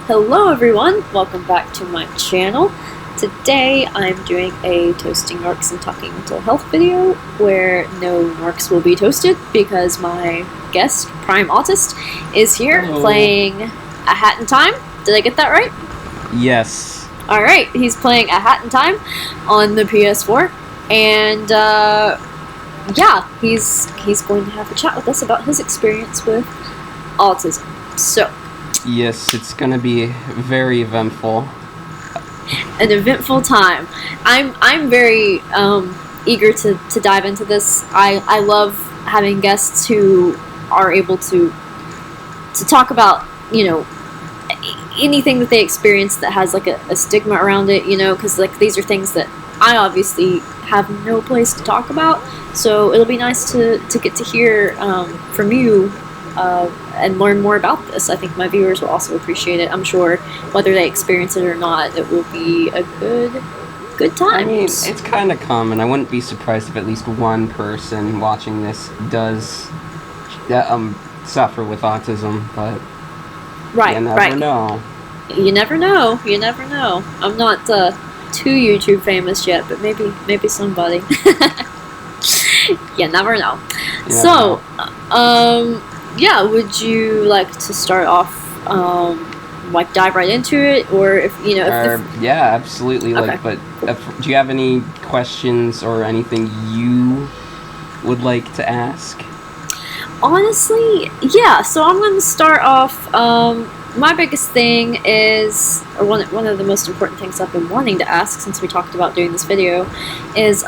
Hello everyone, welcome back to my channel. Today I'm doing a Toasting Gnorcs and Talking Mental Health video where no Gnorcs will be toasted because my guest, Prime Autist, is here playing A Hat in Time. Did I get that right? Yes. Alright, he's playing A Hat in Time on the PS4 and yeah, he's going to have a chat with us about his experience with autism. So, yes, it's gonna be very eventful. An eventful time. I'm very eager to dive into this. I love having guests who are able to talk about, you know, anything that they experience that has like a stigma around it, you know, because like these are things that I obviously have no place to talk about. So it'll be nice to get to hear from you and learn more about this. I think my viewers will also appreciate it. I'm sure whether they experience it or not, it will be a good time. I mean, it's kind of common. I wouldn't be surprised if at least one person watching this does suffer with autism, but you never know. You never know. You never know. I'm not too YouTube famous yet, but maybe somebody. You never know. Yeah, would you like to start off, like dive right into it, or if you know? Yeah, absolutely. Okay. Like, but do you have any questions or anything you would like to ask? Honestly, yeah. So I'm going to start off. My biggest thing is, or one of the most important things I've been wanting to ask since we talked about doing this video, is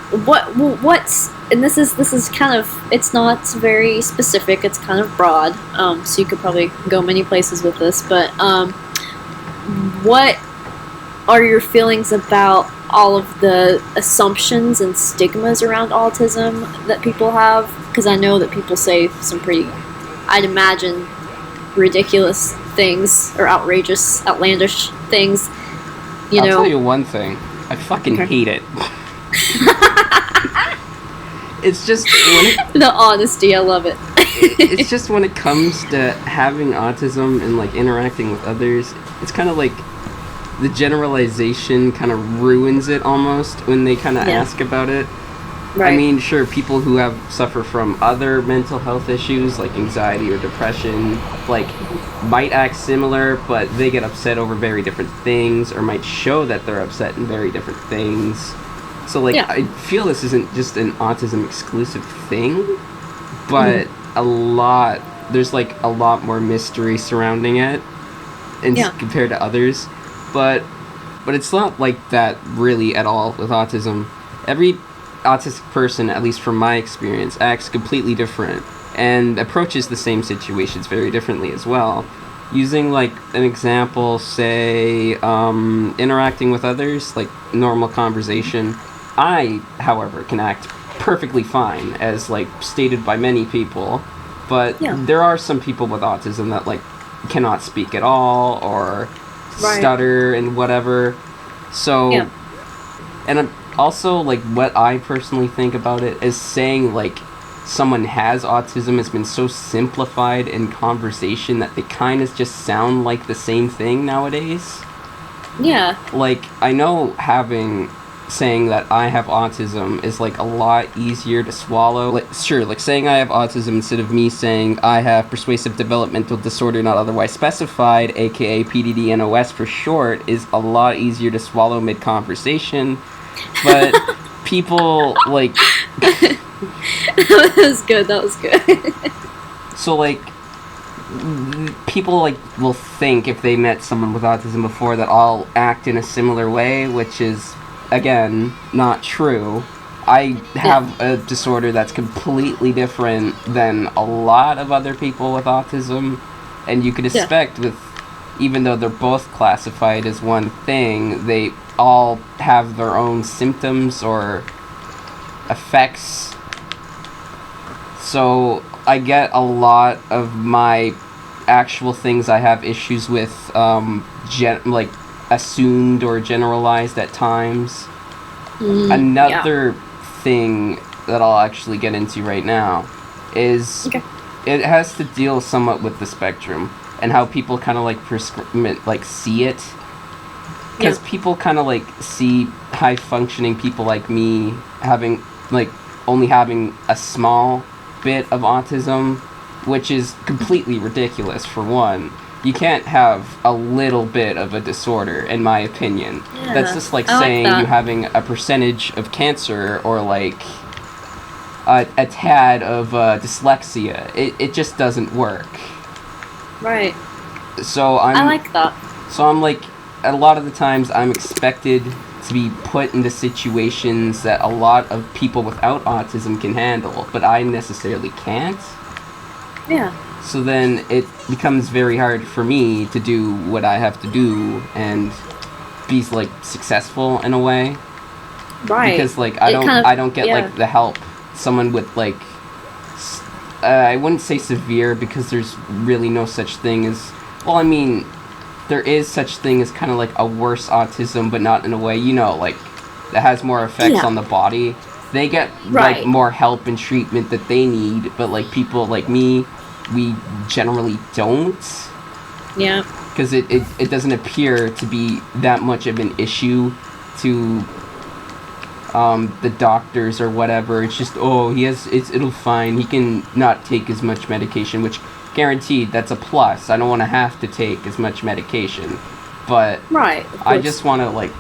what's, and this is kind of, it's not very specific, it's kind of broad, so you could probably go many places with this, but what are your feelings about all of the assumptions and stigmas around autism that people have? Because I know that people say some pretty, I'd imagine, ridiculous things, or outrageous, outlandish things, you know? I'll tell you one thing, I fucking hate it. It's just the honesty, I love it. It's just when it comes to having autism and like interacting with others, it's kind of like the generalization kind of ruins it almost when they kind of ask about it. Right. I mean, sure, people who suffer from other mental health issues like anxiety or depression, like, might act similar, but they get upset over very different things, or might show that they're upset in very different things. So, like, I feel this isn't just an autism exclusive thing, but there's, like, a lot more mystery surrounding it compared to others. But it's not like that really at all with autism. Every autistic person, at least from my experience, acts completely different and approaches the same situations very differently as well. Using, like, an example, say, interacting with others, like normal conversation, I, however, can act perfectly fine, as, like, stated by many people, but there are some people with autism that, like, cannot speak at all, or stutter and whatever, so, and also, like, what I personally think about it is saying, like, someone has autism has been so simplified in conversation that they kind of just sound like the same thing nowadays. Yeah. Like, I know saying that I have autism is, like, a lot easier to swallow. Like, sure, like, saying I have autism instead of me saying I have persuasive developmental disorder not otherwise specified, aka PDD-NOS for short, is a lot easier to swallow mid-conversation. But people, like... That was good. So, like, people, like, will think if they met someone with autism before that I'll act in a similar way, which is, again, not true. I have a disorder that's completely different than a lot of other people with autism, and you could expect even though they're both classified as one thing, they all have their own symptoms or effects. So I get a lot of my actual things I have issues with, like, assumed or generalized at times. Another thing that I'll actually get into right now is it has to deal somewhat with the spectrum. and how people kind of like see it. Because people kind of like see high functioning people like me having like only having a small bit of autism, which is completely ridiculous. For one, you can't have a little bit of a disorder, in my opinion. Yeah, that's just like saying you having a percentage of cancer or like a tad of dyslexia. It just doesn't work. Right. So I like that. So I'm like, a lot of the times I'm expected to be put into situations that a lot of people without autism can handle, but I necessarily can't. Yeah. So then it becomes very hard for me to do what I have to do and be like successful in a way. Right. Because like I don't get like the help someone with like I wouldn't say severe, because there's really no such thing as, well, I mean, there is such thing as kind of like a worse autism, but not in a way, you know, like that has more effects on the body. They get like more help and treatment that they need, but like people like me, we generally don't. Yeah. Because it doesn't appear to be that much of an issue to the doctors or whatever. It's just, it'll fine. He can not take as much medication, which guaranteed, that's a plus. I don't want to have to take as much medication, but I just want to like,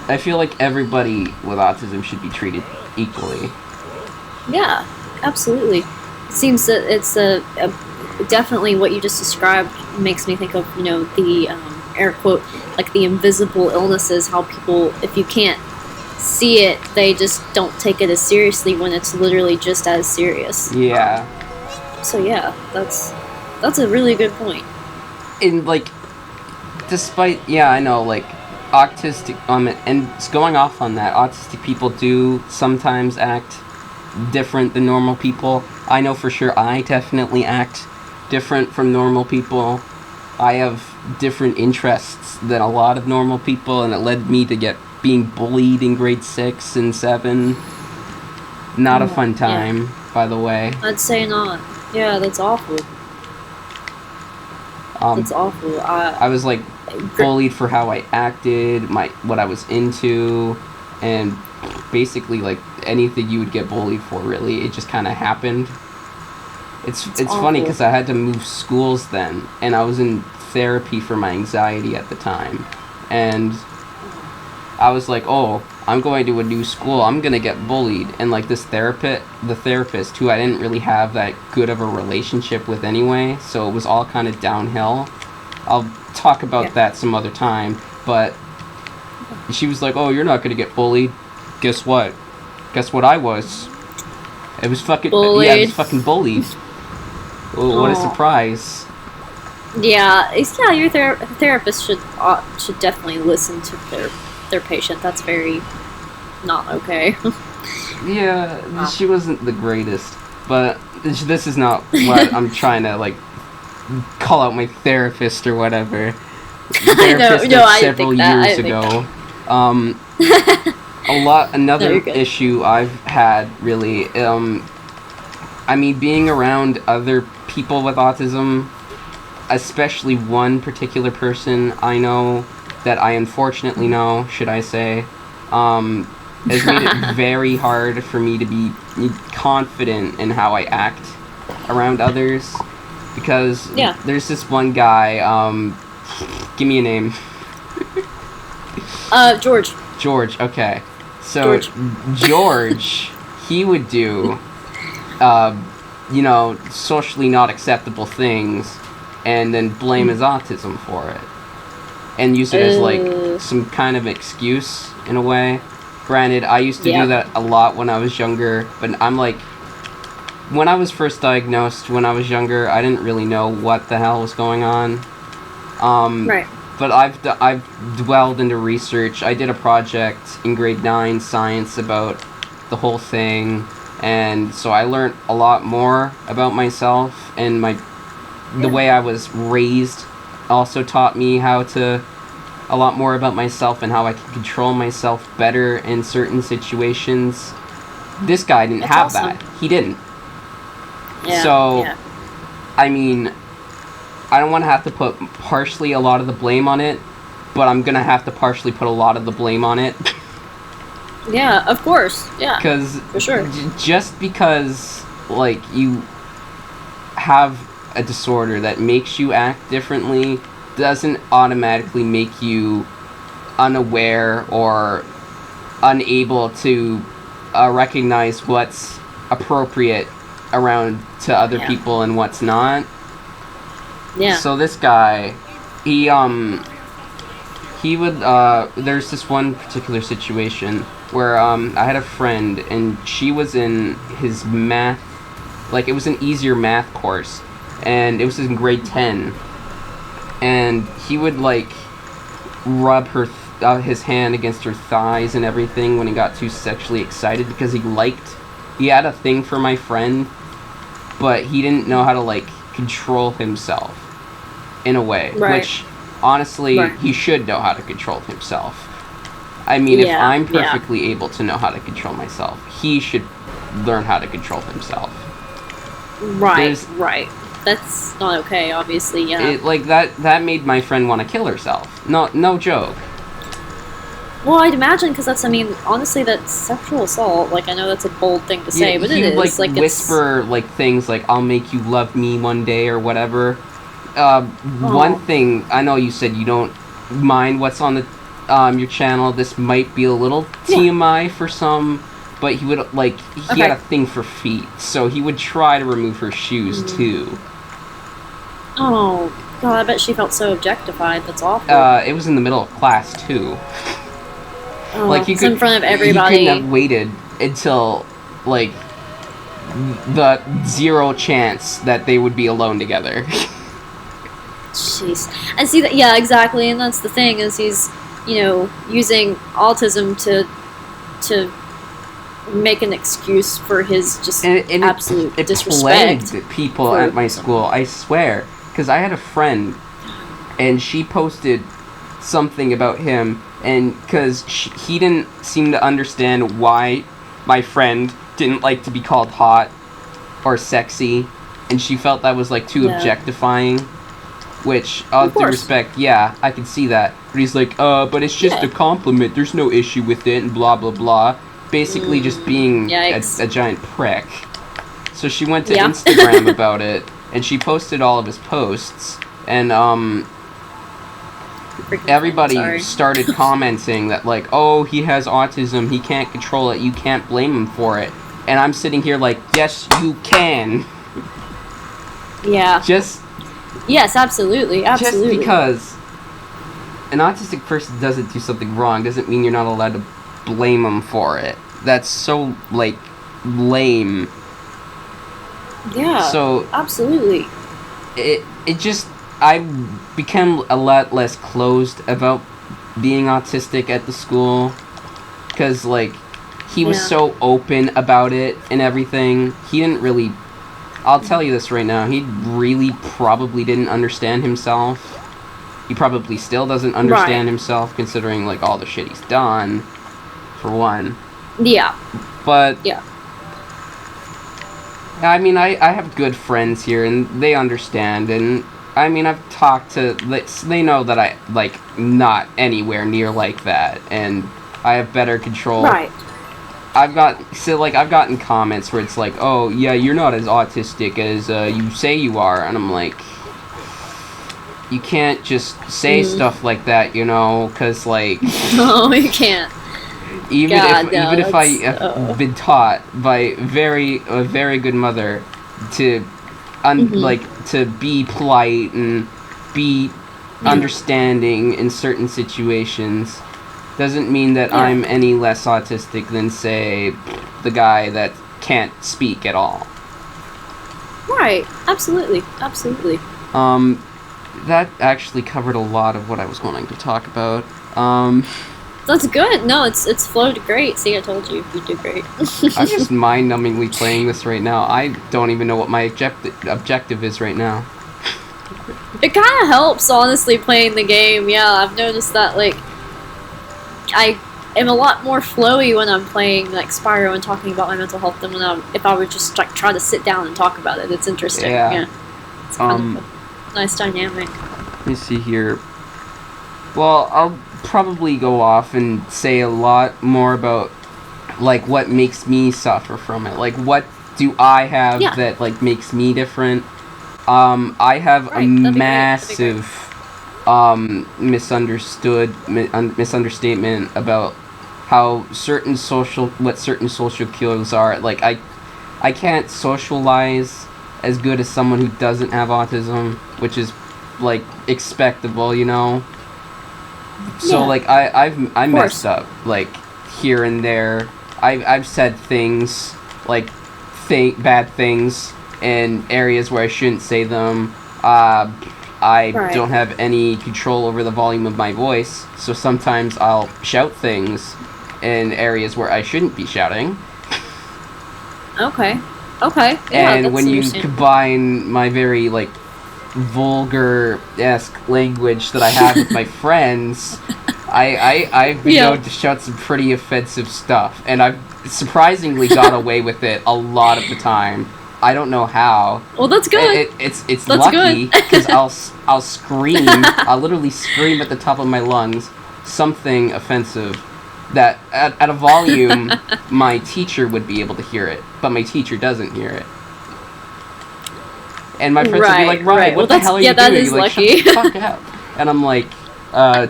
I feel like everybody with autism should be treated equally. Yeah, absolutely. It seems that it's definitely what you just described makes me think of, you know, the air quote, like the invisible illnesses, how people, if you can't see it, they just don't take it as seriously when it's literally just as serious. Yeah. So yeah, that's a really good point. And like, despite, I know, like, autistic, and going off on that, autistic people do sometimes act different than normal people. I know for sure I definitely act different from normal people. I have different interests than a lot of normal people, and it led me to being bullied in grade 6 and 7. Not a fun time, by the way. I'd say not. Yeah, that's awful. That's awful. I was like bullied for how I acted, what I was into, and basically like anything you would get bullied for. Really, it just kind of happened. It's funny because I had to move schools then, and I was in therapy for my anxiety at the time, and I was like, I'm going to a new school, I'm gonna get bullied, and like the therapist, who I didn't really have that good of a relationship with anyway, so it was all kind of downhill. I'll talk about that some other time, but she was like, you're not gonna get bullied. Guess what I was? It was fucking bullied. Yeah, I was fucking bullied. What a surprise. Yeah, your therapist should definitely listen to their patient. That's very not okay. Yeah, she wasn't the greatest, but this is not what I'm trying to like call out my therapist or whatever. Several years ago. Another issue I've had really, I mean, being around other people with autism, especially one particular person I know, that I unfortunately know, should I say, has made it very hard for me to be confident in how I act around others, because there's this one guy, give me a name. George. George, okay. So, George, he would do, socially not acceptable things, and then blame his autism for it. And use it as, like, some kind of excuse, in a way. Granted, I used to do that a lot when I was younger, but I'm like, when I was first diagnosed when I was younger, I didn't really know what the hell was going on. But I've dwelled into research. I did a project in grade 9 science about the whole thing, and so I learned a lot more about myself, and the way I was raised also taught me a lot more about myself and how I can control myself better in certain situations. This guy didn't have that. He didn't. I mean, I don't want to have to put partially a lot of the blame on it, but I'm gonna have to partially put a lot of the blame on it. Yeah, of course. Yeah. Because for sure. Just because like you have a disorder that makes you act differently doesn't automatically make you unaware or unable to recognize what's appropriate around to other people and what's not. Yeah. So this guy, he would there's this one particular situation where I had a friend and she was in his math, like it was an easier math course, and it was in grade 10, and he would like rub his hand against her thighs and everything when he got too sexually excited because he had a thing for my friend, but he didn't know how to like control himself in a way, which honestly he should know how to control himself. I mean, if I'm perfectly able to know how to control myself, he should learn how to control himself. Right. That's not okay, obviously. Yeah. Like that made my friend want to kill herself. No joke. Well, I'd imagine, because that's, I mean, honestly, that's sexual assault. Like, I know that's a bold thing to say, but it is. Like whisper, like, things like, I'll make you love me one day, or whatever. One thing, I know you said you don't mind what's on the your channel. This might be a little TMI for some, but he would, like, he had a thing for feet, so he would try to remove her shoes, too. Oh, God, I bet she felt so objectified. That's awful. It was in the middle of class, too. Oh, like you could, in front of everybody. He couldn't have waited until, like, the zero chance that they would be alone together. Jeez. And see that, yeah, exactly, and that's the thing, is he's, you know, using autism to make an excuse for his just and absolute it disrespect. Plagued people at my school, I swear. Because I had a friend, and she posted something about him, and because he didn't seem to understand why my friend didn't like to be called hot or sexy, and she felt that was like too objectifying, which, all due respect, I can see that. But he's like, but it's just a compliment, there's no issue with it, and blah blah blah. Basically just being a giant prick. So she went to Instagram about it, and she posted all of his posts, and everybody started commenting that, like, oh, he has autism, he can't control it, you can't blame him for it. And I'm sitting here like, yes, you can. Yeah. Yes, absolutely. Just because an autistic person doesn't do something wrong doesn't mean you're not allowed to blame them for it. That's so, like, lame. Yeah. So absolutely. It just, I became a lot less closed about being autistic at the school, because, like, he was so open about it and everything. He didn't really, I'll tell you this right now, he really probably didn't understand himself. He probably still doesn't understand himself, considering, like, all the shit he's done, for one. Yeah. But I mean, I have good friends here, and they understand, and I mean, I've talked to, they know that I, like, not anywhere near like that, and I have better control. Right. I've gotten comments where it's like, oh, yeah, you're not as autistic as you say you are, and I'm like, you can't just say stuff like that, you know, because, like... No, you can't. Even if I have been taught by a very good mother to to be polite and be understanding in certain situations, doesn't mean that I'm any less autistic than, say, the guy that can't speak at all. Right. Absolutely. That actually covered a lot of what I was wanting to talk about. That's good. No, it's flowed great. See, I told you do great. I'm just mind-numbingly playing this right now. I don't even know what my objective is right now. It kind of helps, honestly, playing the game. Yeah, I've noticed that, like, I am a lot more flowy when I'm playing, like, Spyro and talking about my mental health than when if I would just, like, try to sit down and talk about it. It's interesting. Yeah. It's kind of fun. nice dynamic. Let me see here. Well, I'll probably go off and say a lot more about, like, what makes me suffer from it. Like, what do I have that, like, makes me different? I have a massive misunderstatement about what certain social cues are. Like, I can't socialize as good as someone who doesn't have autism, which is, like, expectable, you know? So, like, I messed up, like, here and there. I've said things, like, bad things in areas where I shouldn't say them. I don't have any control over the volume of my voice, so sometimes I'll shout things in areas where I shouldn't be shouting. Okay. And when you combine my very, like, vulgar-esque language that I have with my friends, I've been known to shout some pretty offensive stuff, and I've surprisingly got away with it a lot of the time. I don't know how. Well, that's good. It's that's lucky, because I'll scream. I'll literally scream at the top of my lungs something offensive that at a volume my teacher would be able to hear it, but my teacher doesn't hear it. And my friends would be like, right, what the hell are you doing? That is like, lucky. Shut the fuck up. And I'm like,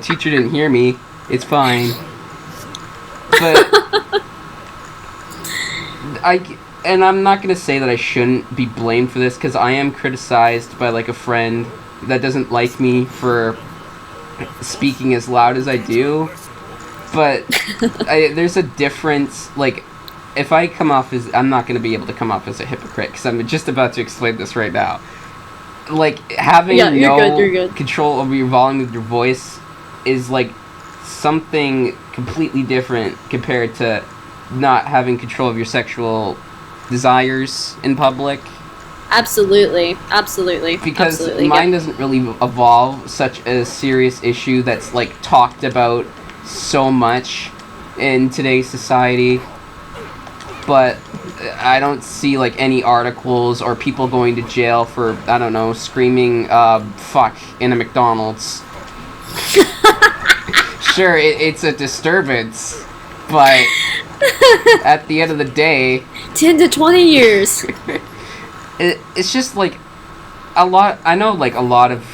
teacher didn't hear me. It's fine. But I'm not going to say that I shouldn't be blamed for this, because I am criticized by, like, a friend that doesn't like me for speaking as loud as I do. But there's a difference, like, if I come off as... I'm not going to be able to come off as a hypocrite, because I'm just about to explain this right now. Like, having no control over your volume of your voice is, like, something completely different compared to not having control of your sexual desires in public. Absolutely. Because mine doesn't really evolve such a serious issue that's, like, talked about so much in today's society. But I don't see, like, any articles or people going to jail for, I don't know, screaming, fuck in a McDonald's. Sure, it's a disturbance, but at the end of the day... 10 to 20 years. It's just, like, I know, like, a lot of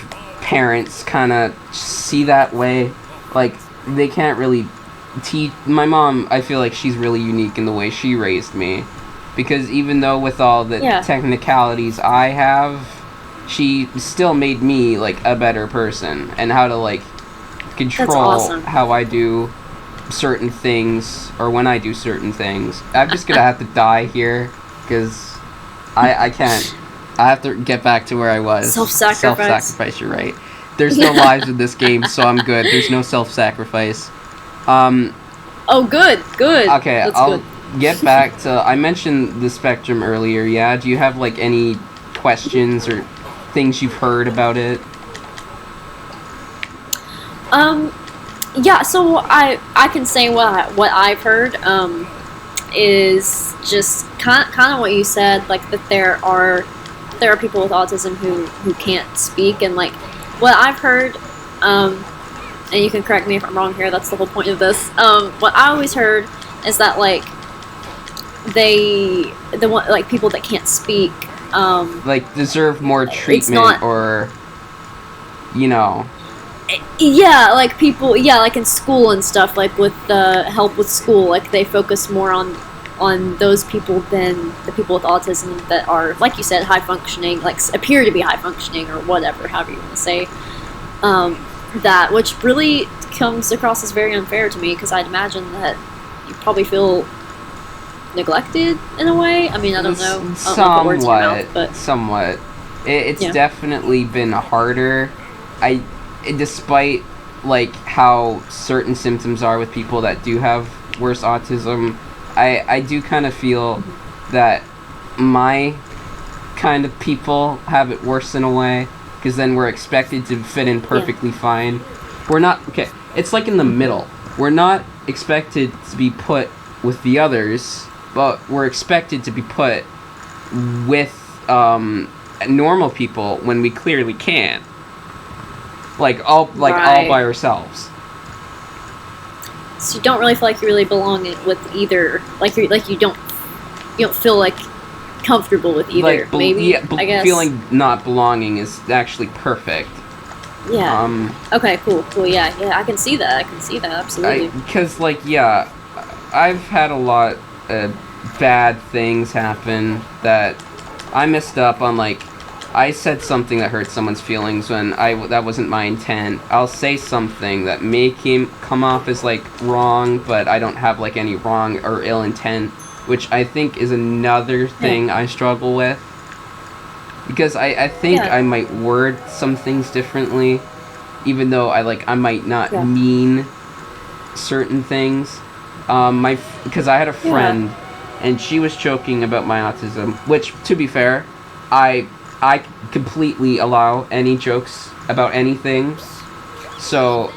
parents kind of see that way. Like, they can't really teach... My mom, I feel like she's really unique in the way she raised me. Because even though with all the technicalities I have, she still made me, like, a better person. And how to, like, control how I do certain things, or when I do certain things. I'm just gonna have to die here, because I can't. I have to get back to where I was. Self-sacrifice, you're right. There's no lives in this game, so I'm good. There's no self-sacrifice. Oh, good. Okay, I'll get back to... I mentioned the Spectrum earlier, yeah? Do you have, like, any questions or things you've heard about it? Yeah, so I can say what I've heard, is just kind of what you said, like, that there are people with autism who can't speak, and, like, what I've heard, and you can correct me if I'm wrong here, that's the whole point of this, what I always heard is that, like, people that can't speak, like, deserve more treatment, or, you know... Yeah, like people, like in school and stuff, like with the help with school, like they focus more on those people than the people with autism that are, like you said, high functioning, like appear to be high functioning or whatever, however you want to say. That, which really comes across as very unfair to me, because I'd imagine that you probably feel neglected in a way. I mean, I don't know. Somewhat. It's definitely been harder. Despite, like, how certain symptoms are with people that do have worse autism, I do kind of feel that my kind of people have it worse in a way, because then we're expected to fit in perfectly fine. We're not... Okay, it's like in the middle. We're not expected to be put with the others, but we're expected to be put with normal people when we clearly can't. all by ourselves. So you don't really feel like you really belong with either. You don't feel like comfortable with either. I guess feeling not belonging is actually perfect. Yeah. Okay. Cool. Yeah. I can see that. Absolutely. Because I've had a lot of bad things happen that I messed up on. I said something that hurt someone's feelings when that wasn't my intent. I'll say something that may come off as wrong, but I don't have any wrong or ill intent, which I think is another thing I struggle with. Because I think I might word some things differently, even though I might not mean certain things. Because I had a friend, and she was joking about my autism, which, to be fair, I completely allow any jokes about anything. So,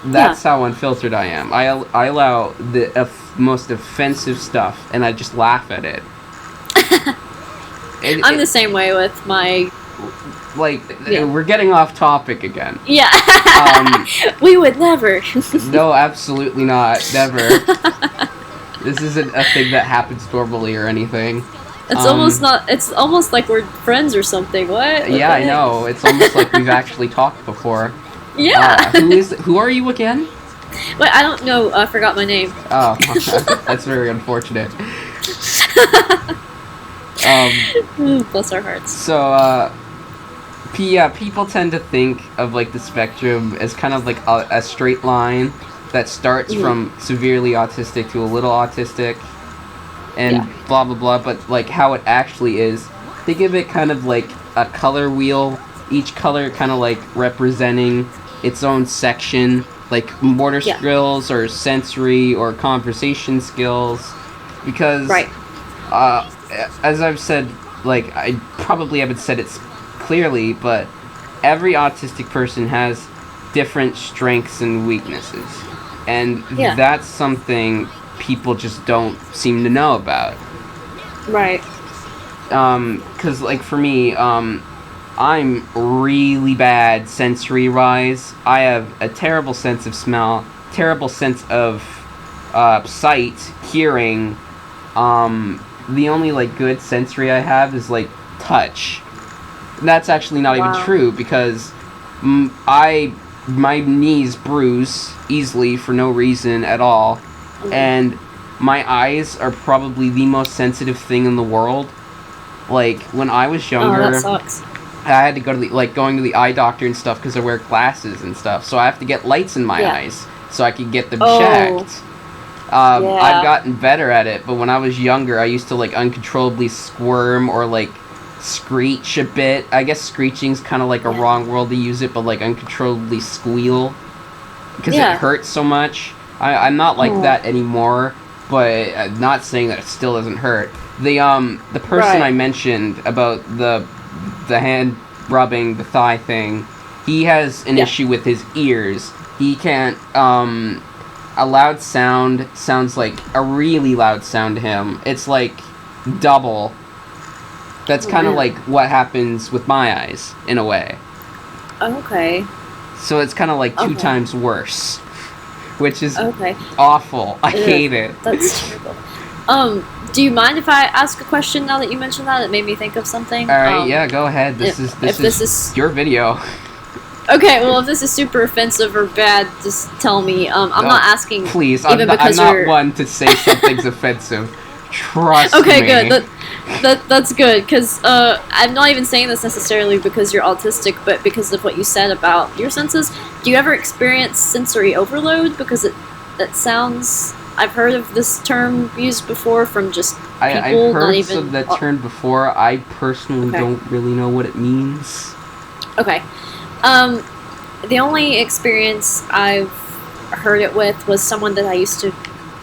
that's how unfiltered I am. I allow the most offensive stuff, and I just laugh at it. I'm the same way with my... we're getting off topic again. Yeah. We would never. No, absolutely not. Never. This isn't a thing that happens normally or anything. It's almost not. It's almost like we're friends or something. What? Yeah, I know. It's almost like we've actually talked before. Yeah. Who are you again? Wait, I don't know. I forgot my name. Oh, that's very unfortunate. Bless our hearts. So, people tend to think of the spectrum as kind of a straight line that starts from severely autistic to a little autistic, and blah blah blah. But how it actually is, they give it kind of a color wheel. Each color kind of representing its own section, motor skills or sensory or conversation skills, because as I've said, I probably haven't said it clearly, but every autistic person has different strengths and weaknesses, and that's something people just don't seem to know about. Right. Because for me, I'm really bad sensory-wise. I have a terrible sense of smell, terrible sense of sight, hearing. The only good sensory I have is touch. And that's actually not even true, because my knees bruise easily for no reason at all, and my eyes are probably the most sensitive thing in the world. When I was younger, that sucks. I had to go to going to the eye doctor and stuff because I wear glasses and stuff, so I have to get lights in my eyes so I can get them checked. I've gotten better at it, but when I was younger, I used to uncontrollably squirm or screech a bit. I guess screeching's kind of a wrong word to use it, but uncontrollably squeal because it hurts so much. I'm not that anymore, but I'm not saying that it still doesn't hurt. The person I mentioned about the hand rubbing the thigh thing, he has an issue with his ears. He can't a loud sound sounds like a really loud sound to him. It's double. That's kind of what happens with my eyes, in a way. Okay. So it's kind of 2 times worse, which is awful. I hate it. That's terrible. Do you mind if I ask a question now that you mentioned that? It made me think of something. All right, go ahead. This is your video. Okay, well, if this is super offensive or bad, just tell me. I'm not asking. Please, I'm not one to say something's offensive. Trust me. Okay, good. That's good, because I'm not even saying this necessarily because you're autistic, but because of what you said about your senses. Do you ever experience sensory overload? Because it sounds... I've heard of this term used before from just people. I've heard of that term before. I personally don't really know what it means. Okay. The only experience I've heard it with was someone that I used to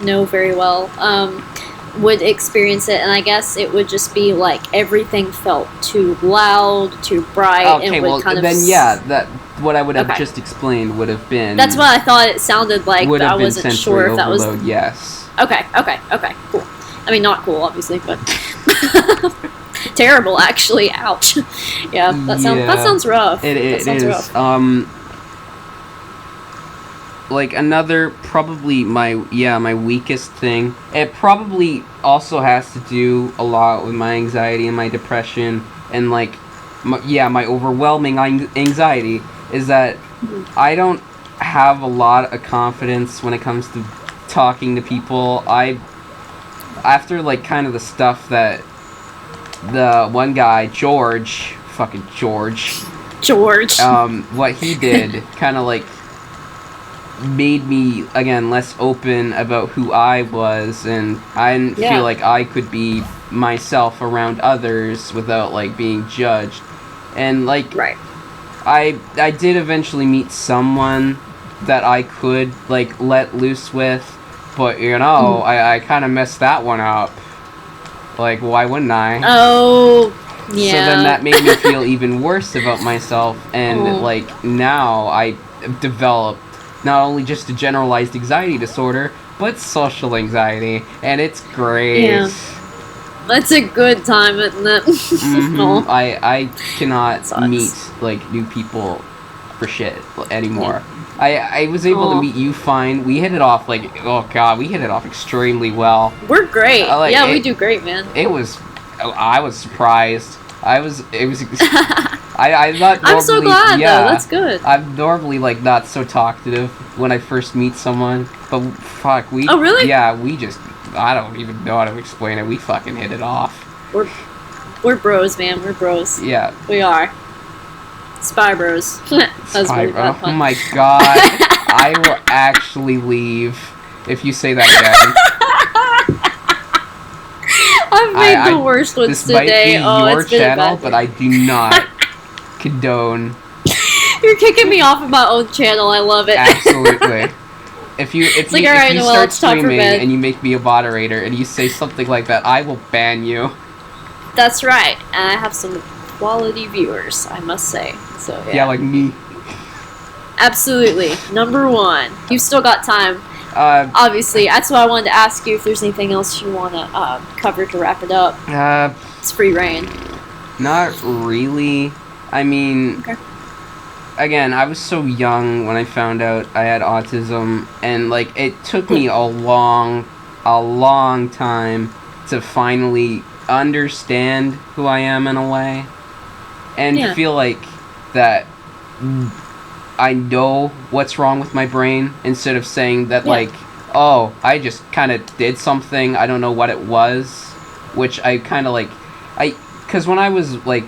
know very well. Would experience it, and I guess it would just be everything felt too loud, too bright, and would kind of... that what I would have just explained would have been... That's what I thought it sounded like, but I wasn't sure if that was... Yes. Okay, cool. I mean, not cool, obviously, but... Terrible, actually. Ouch. Yeah, that sounds rough. It is. Rough. like another probably my weakest thing. It probably also has to do a lot with my anxiety and my depression and like my overwhelming anxiety is that I don't have a lot of confidence when it comes to talking to people. After like kind of the stuff that the one guy George, what he did kind of like made me again less open about who I was, and I didn't feel like I could be myself around others without like being judged. And like I did eventually meet someone that I could like let loose with, but you know, I kind of messed that one up. Like, why wouldn't I? Oh, yeah. So then that made me feel even worse about myself, and like now I developed not only just a generalized anxiety disorder, but social anxiety, and it's great. Yeah. That's a good time, isn't it? Mm-hmm. I cannot meet like new people for shit anymore. I was able to meet you fine. We hit it off like, oh god, we hit it off extremely well. We're great. We do great, man. I was surprised. I'm not normally, I'm so glad though. That's good. I'm normally like not so talkative when I first meet someone, but fuck, Oh really? Yeah, we just, I don't even know how to explain it. We fucking hit it off. We're bros, man. We're bros. Yeah. We are. Spy bros. That's really bad fun. Oh my god. I will actually leave if you say that again. I've made the worst ones today. This might be your channel, but I do not condone. You're kicking me off of my own channel. I love it. Absolutely. If you Noel, start streaming and you make me a moderator and you say something like that, I will ban you. That's right. And I have some quality viewers, I must say. So yeah, like me. Absolutely. Number one. You've still got time. Obviously, that's why I wanted to ask you if there's anything else you want to cover to wrap it up. It's free reign. Not really. I mean, again, I was so young when I found out I had autism, and like it took me a long time to finally understand who I am in a way, and feel like that I know what's wrong with my brain, instead of saying that like, oh, I just kind of did something, I don't know what it was, which I kind of like, because when I was like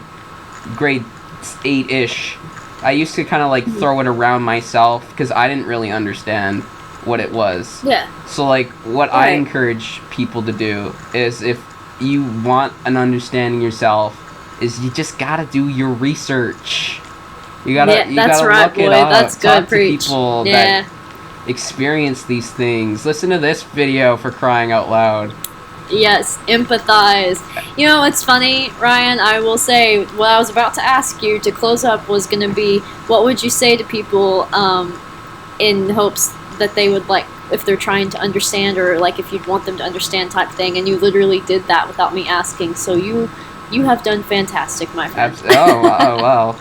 grade 8-ish, I used to kind of like throw it around myself because I didn't really understand what it was. Yeah. So like what I encourage people to do is, if you want an understanding yourself, is you just gotta do your research. You gotta look it up. That's good. Talk to people that experience these things. Listen to this video, for crying out loud. Yes, empathize. You know, it's funny, Ryan, I will say, what I was about to ask you to close up was going to be, what would you say to people in hopes that they would, like, if they're trying to understand, or, like, if you'd want them to understand type thing, and you literally did that without me asking, so you have done fantastic, my friend. Oh, wow.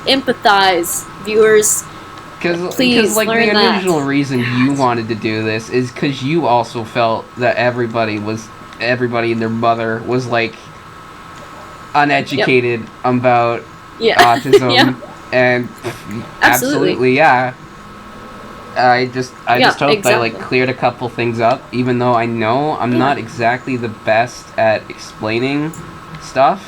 Empathize, viewers. Because like the original reason you wanted to do this is because you also felt that everybody and their mother was like uneducated about autism, and absolutely, yeah. I just hope I like cleared a couple things up, even though I know I'm not exactly the best at explaining stuff.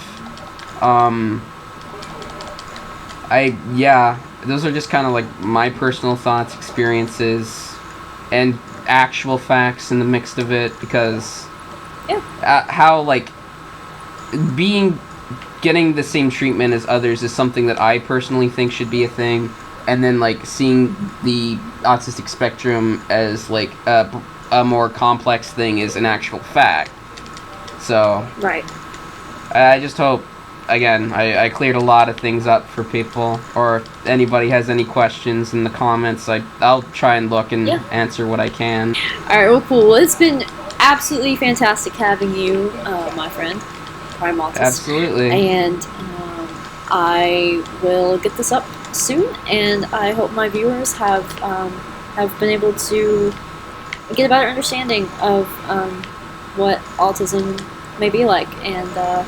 Those are just kind of like my personal thoughts, experiences, and actual facts in the mix of it, because how like getting the same treatment as others is something that I personally think should be a thing, and then like seeing the autistic spectrum as like a more complex thing is an actual fact. So I just hope, again, I cleared a lot of things up for people, or if anybody has any questions in the comments, I'll try and look and answer what I can. Alright, well, cool. Well, it's been absolutely fantastic having you, my friend, Prime Autist. Absolutely. And I will get this up soon, and I hope my viewers have have been able to get a better understanding of what autism may be like, and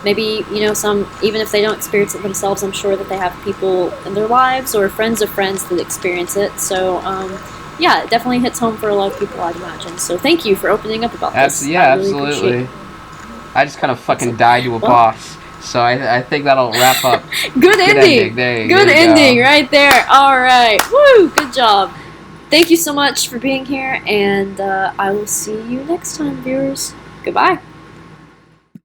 maybe, you know, some, even if they don't experience it themselves, I'm sure that they have people in their lives or friends of friends that experience it. So yeah, it definitely hits home for a lot of people, I'd imagine. So thank you for opening up about this. Yeah, really absolutely. I just kind of fucking died to a boss. So I think that'll wrap up. Good ending. Good ending go. right there. All right. Woo! Good job. Thank you so much for being here, and I will see you next time, viewers. Goodbye.